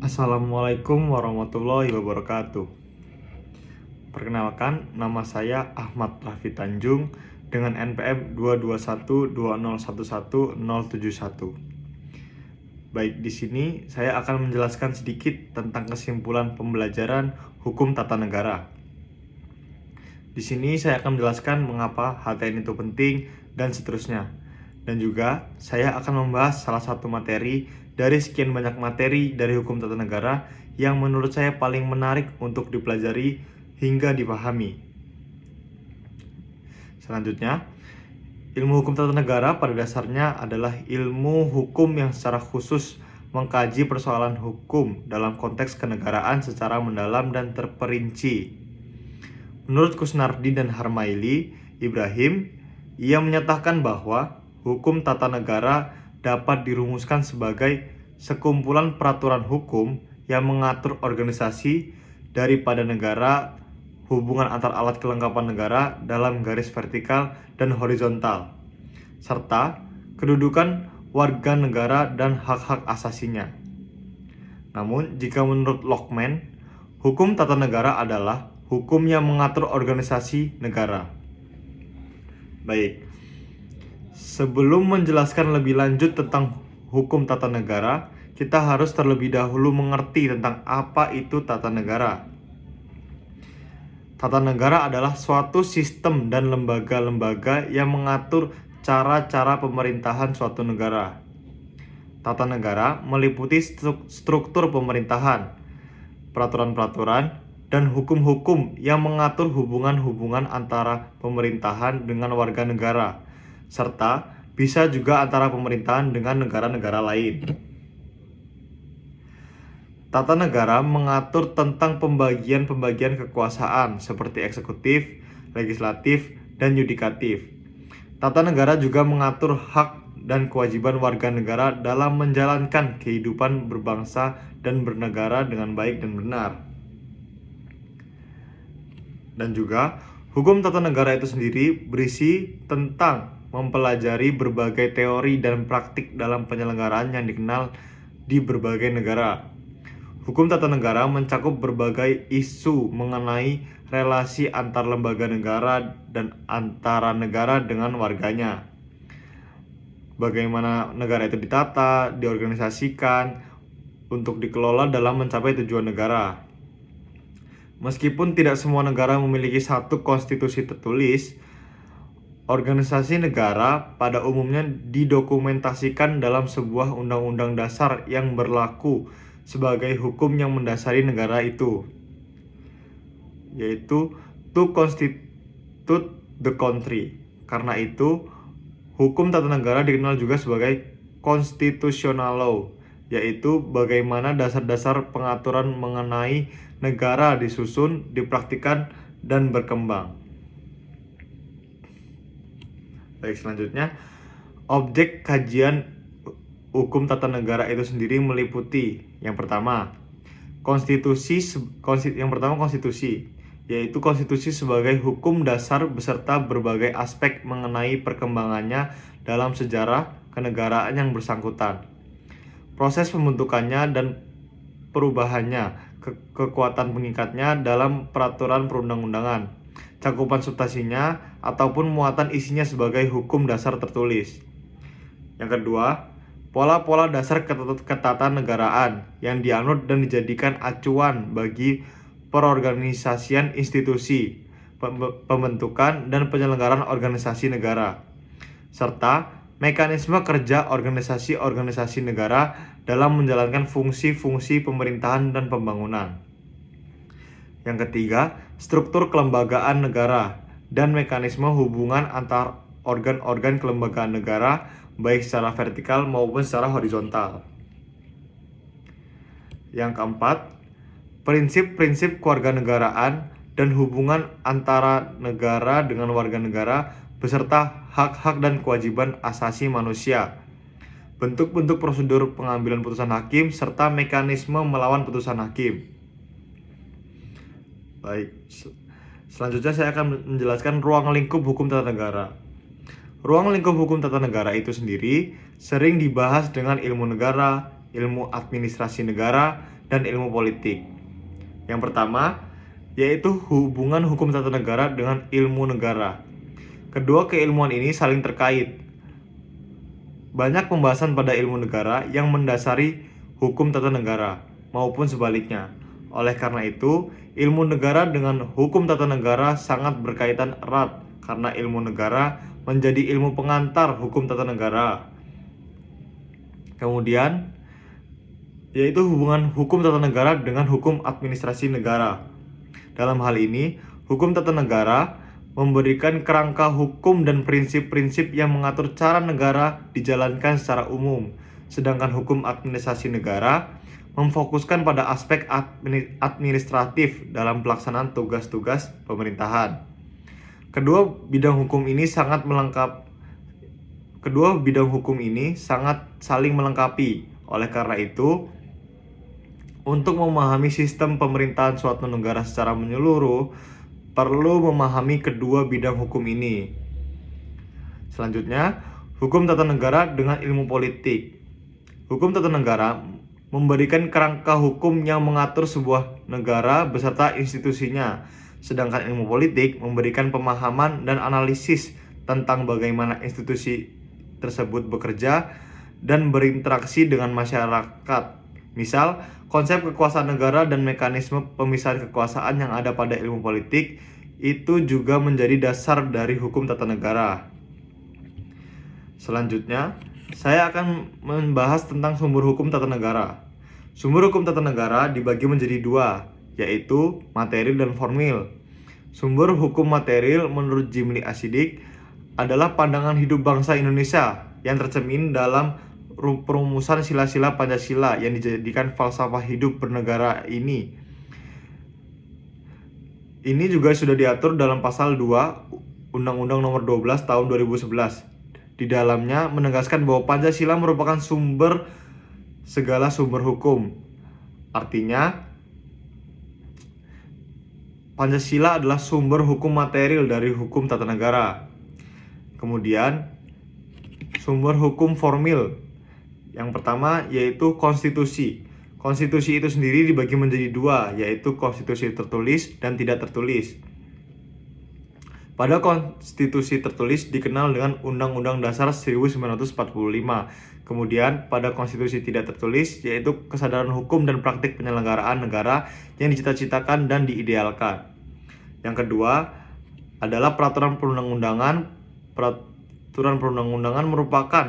Assalamualaikum warahmatullahi wabarakatuh. Perkenalkan, nama saya Ahmad Raffi Tanjung dengan NPM 22120111071. Baik, di sini saya akan menjelaskan sedikit tentang kesimpulan pembelajaran hukum tata negara. Di sini saya akan menjelaskan mengapa HTN itu penting dan seterusnya. Dan juga saya akan membahas salah satu materi dari sekian banyak materi dari hukum tata negara yang menurut saya paling menarik untuk dipelajari hingga dipahami. Selanjutnya, ilmu hukum tata negara pada dasarnya adalah ilmu hukum yang secara khusus mengkaji persoalan hukum dalam konteks kenegaraan secara mendalam dan terperinci. Menurut Kusnardi dan Harmaili Ibrahim, ia menyatakan bahwa hukum tata negara dapat dirumuskan sebagai sekumpulan peraturan hukum yang mengatur organisasi daripada negara, hubungan antar alat kelengkapan negara dalam garis vertikal dan horizontal, serta kedudukan warga negara dan hak-hak asasinya. Namun, jika menurut Lockman, hukum tata negara adalah hukum yang mengatur organisasi negara. Baik, sebelum menjelaskan lebih lanjut tentang hukum tata negara, kita harus terlebih dahulu mengerti tentang apa itu tata negara. Tata negara adalah suatu sistem dan lembaga-lembaga yang mengatur cara-cara pemerintahan suatu negara. Tata negara meliputi struktur pemerintahan, peraturan-peraturan, dan hukum-hukum yang mengatur hubungan-hubungan antara pemerintahan dengan warga negara, serta bisa juga antara pemerintahan dengan negara-negara lain. Tata negara mengatur tentang pembagian-pembagian kekuasaan seperti eksekutif, legislatif, dan yudikatif. Tata negara juga mengatur hak dan kewajiban warga negara dalam menjalankan kehidupan berbangsa dan bernegara dengan baik dan benar. Dan juga, hukum tata negara itu sendiri berisi tentang mempelajari berbagai teori dan praktik dalam penyelenggaraan yang dikenal di berbagai negara. Hukum tata negara mencakup berbagai isu mengenai relasi antar lembaga negara dan antara negara dengan warganya. Bagaimana negara itu ditata, diorganisasikan, untuk dikelola dalam mencapai tujuan negara. Meskipun tidak semua negara memiliki satu konstitusi tertulis, organisasi negara pada umumnya didokumentasikan dalam sebuah undang-undang dasar yang berlaku sebagai hukum yang mendasari negara itu, yaitu to constitute the country. Karena itu, hukum tata negara dikenal juga sebagai constitutional law, yaitu bagaimana dasar-dasar pengaturan mengenai negara disusun, dipraktikkan, dan berkembang. Baik, selanjutnya, objek kajian hukum tata negara itu sendiri meliputi yang pertama, konstitusi, yaitu konstitusi sebagai hukum dasar beserta berbagai aspek mengenai perkembangannya dalam sejarah kenegaraan yang bersangkutan, proses pembentukannya dan perubahannya, kekuatan pengikatnya dalam peraturan perundang-undangan, cakupan substansinya ataupun muatan isinya sebagai hukum dasar tertulis. Yang kedua, pola-pola dasar ketatanegaraan yang dianut dan dijadikan acuan bagi perorganisasian institusi, pembentukan dan penyelenggaraan organisasi negara, serta mekanisme kerja organisasi-organisasi negara dalam menjalankan fungsi-fungsi pemerintahan dan pembangunan. Yang ketiga, struktur kelembagaan negara dan mekanisme hubungan antar organ-organ kelembagaan negara baik secara vertikal maupun secara horizontal. Yang keempat, prinsip-prinsip kewarganegaraan dan hubungan antara negara dengan warga negara beserta hak-hak dan kewajiban asasi manusia, bentuk-bentuk prosedur pengambilan putusan hakim, serta mekanisme melawan putusan hakim. Baik, selanjutnya saya akan menjelaskan ruang lingkup hukum tata negara. Ruang lingkup hukum tata negara itu sendiri sering dibahas dengan ilmu negara, ilmu administrasi negara, dan ilmu politik. Yang pertama, yaitu hubungan hukum tata negara dengan ilmu negara. Kedua keilmuan ini saling terkait. Banyak pembahasan pada ilmu negara yang mendasari hukum tata negara, maupun sebaliknya. Oleh karena itu, ilmu negara dengan hukum tata negara sangat berkaitan erat, karena ilmu negara menjadi ilmu pengantar hukum tata negara. Kemudian, yaitu hubungan hukum tata negara dengan hukum administrasi negara. Dalam hal ini, hukum tata negara memberikan kerangka hukum dan prinsip-prinsip yang mengatur cara negara dijalankan secara umum, sedangkan hukum administrasi negara memfokuskan pada aspek administratif dalam pelaksanaan tugas-tugas pemerintahan. Kedua bidang hukum ini sangat saling melengkapi. Oleh karena itu, untuk memahami sistem pemerintahan suatu negara secara menyeluruh, perlu memahami kedua bidang hukum ini. Selanjutnya, hukum tata negara dengan ilmu politik. Hukum tata negara memberikan kerangka hukum yang mengatur sebuah negara beserta institusinya, sedangkan ilmu politik memberikan pemahaman dan analisis tentang bagaimana institusi tersebut bekerja dan berinteraksi dengan masyarakat. Misal, konsep kekuasaan negara dan mekanisme pemisahan kekuasaan yang ada pada ilmu politik itu juga menjadi dasar dari hukum tata negara. Selanjutnya, saya akan membahas tentang sumber hukum tata negara. Sumber hukum tata negara dibagi menjadi dua, yaitu material dan formil. Sumber hukum material menurut Jimli Asidik adalah pandangan hidup bangsa Indonesia yang tercermin dalam perumusan sila-sila Pancasila yang dijadikan falsafah hidup bernegara ini. Ini juga sudah diatur dalam pasal 2 Undang-Undang Nomor 12 Tahun 2011. Di dalamnya menegaskan bahwa Pancasila merupakan sumber segala sumber hukum. Artinya, Pancasila adalah sumber hukum material dari hukum tata negara. Kemudian, sumber hukum formil. Yang pertama yaitu konstitusi. Konstitusi itu sendiri dibagi menjadi dua, yaitu konstitusi tertulis dan tidak tertulis. Pada konstitusi tertulis dikenal dengan Undang-Undang Dasar 1945. Kemudian pada konstitusi tidak tertulis yaitu kesadaran hukum dan praktik penyelenggaraan negara yang dicita-citakan dan diidealkan. Yang kedua adalah peraturan perundang-undangan. Peraturan perundang-undangan merupakan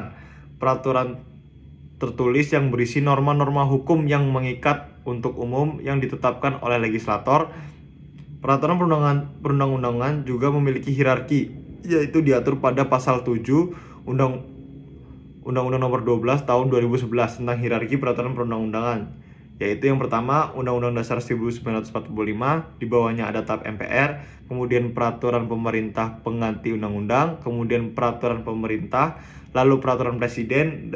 peraturan tertulis yang berisi norma-norma hukum yang mengikat untuk umum yang ditetapkan oleh legislator. Peraturan perundang-undangan juga memiliki hierarki, yaitu diatur pada pasal 7 Undang-Undang Nomor 12 Tahun 2011 tentang hierarki peraturan perundang-undangan, yaitu yang pertama Undang-Undang Dasar 1945, di bawahnya ada TAP MPR, kemudian peraturan pemerintah pengganti undang-undang, kemudian peraturan pemerintah, lalu peraturan presiden,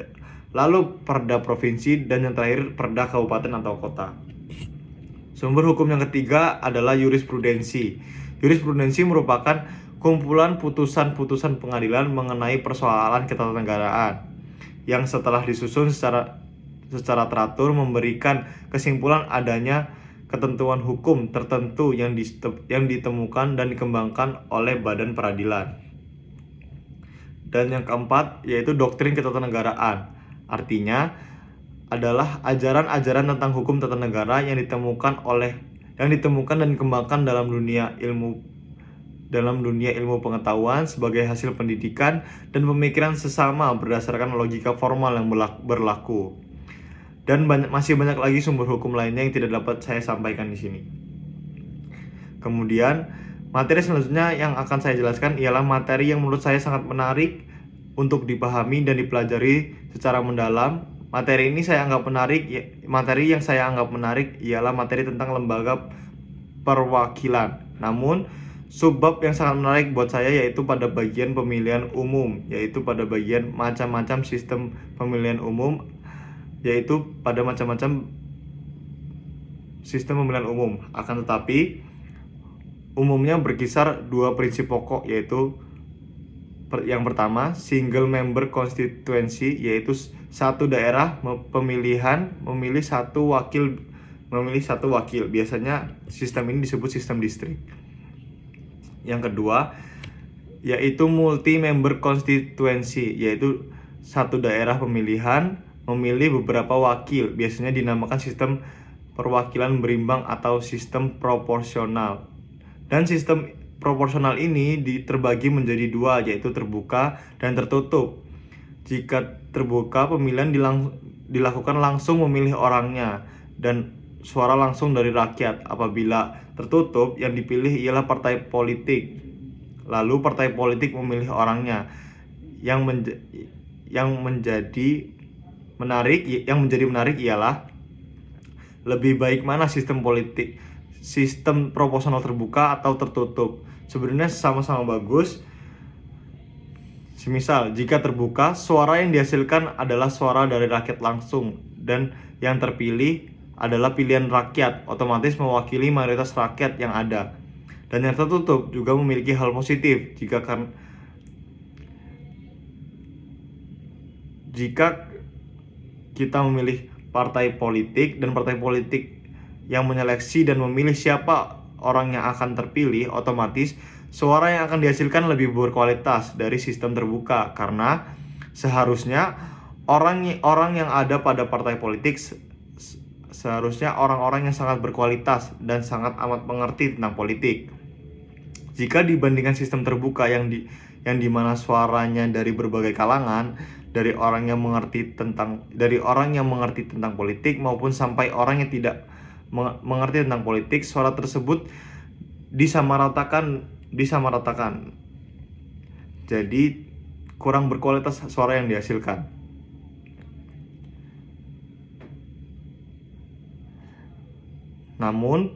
lalu perda provinsi, dan yang terakhir perda kabupaten atau kota. Sumber hukum yang ketiga adalah jurisprudensi. Jurisprudensi merupakan kumpulan putusan-putusan pengadilan mengenai persoalan ketatanegaraan yang setelah disusun secara teratur memberikan kesimpulan adanya ketentuan hukum tertentu yang ditemukan dan dikembangkan oleh badan peradilan. Dan yang keempat yaitu doktrin ketatanegaraan. Artinya adalah ajaran-ajaran tentang hukum tata negara yang ditemukan dan dikembangkan dalam dunia ilmu pengetahuan sebagai hasil pendidikan dan pemikiran sesama berdasarkan logika formal yang berlaku. Dan masih banyak lagi sumber hukum lainnya yang tidak dapat saya sampaikan di sini. Kemudian, materi selanjutnya yang akan saya jelaskan ialah materi yang menurut saya sangat menarik untuk dipahami dan dipelajari secara mendalam. Materi yang saya anggap menarik ialah materi tentang lembaga perwakilan. Namun, subbab yang sangat menarik buat saya yaitu pada bagian pemilihan umum, yaitu pada bagian macam-macam sistem pemilihan umum, yaitu pada macam-macam sistem pemilihan umum. Akan tetapi, umumnya berkisar dua prinsip pokok, yaitu Yang pertama, single member constituency, yaitu satu daerah memilih satu wakil. Biasanya sistem ini disebut sistem distrik. Yang kedua, yaitu multi member constituency, yaitu satu daerah pemilihan memilih beberapa wakil. Biasanya dinamakan sistem perwakilan berimbang atau sistem proporsional. Dan sistem proporsional ini terbagi menjadi dua, yaitu terbuka dan tertutup. Jika terbuka, pemilihan dilakukan langsung memilih orangnya dan suara langsung dari rakyat. Apabila tertutup, yang dipilih ialah partai politik. Lalu partai politik memilih orangnya. Yang menjadi menarik ialah lebih baik mana sistem proporsional terbuka atau tertutup. Sebenarnya sama-sama bagus. Semisal, jika terbuka, suara yang dihasilkan adalah suara dari rakyat langsung, dan yang terpilih adalah pilihan rakyat, otomatis mewakili mayoritas rakyat yang ada. Dan yang tertutup juga memiliki hal positif, jika kita memilih partai politik dan partai politik yang menyeleksi dan memilih siapa orang yang akan terpilih, otomatis suara yang akan dihasilkan lebih berkualitas dari sistem terbuka, karena seharusnya orang yang ada pada partai politik seharusnya orang-orang yang sangat berkualitas dan sangat amat mengerti tentang politik. Jika dibandingkan sistem terbuka yang dimana suaranya dari berbagai kalangan, dari orang yang mengerti tentang politik maupun sampai orang yang tidak mengerti tentang politik, suara tersebut disamaratakan. Jadi kurang berkualitas suara yang dihasilkan. Namun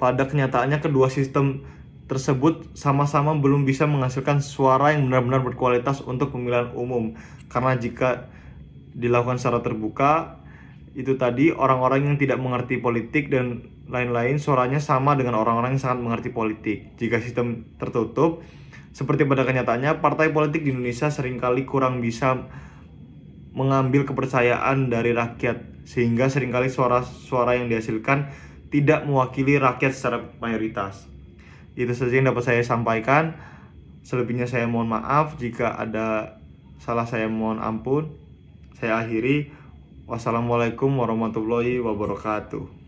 pada kenyataannya kedua sistem tersebut sama-sama belum bisa menghasilkan suara yang benar-benar berkualitas untuk pemilihan umum. Karena jika dilakukan secara terbuka, itu tadi orang-orang yang tidak mengerti politik dan lain-lain suaranya sama dengan orang-orang yang sangat mengerti politik. Jika sistem tertutup, seperti pada kenyataannya, partai politik di Indonesia seringkali kurang bisa mengambil kepercayaan dari rakyat, sehingga seringkali suara-suara yang dihasilkan tidak mewakili rakyat secara mayoritas. Itu saja yang dapat saya sampaikan. Selebihnya saya mohon maaf. Jika ada salah, saya mohon ampun. Saya akhiri. Wassalamualaikum warahmatullahi wabarakatuh.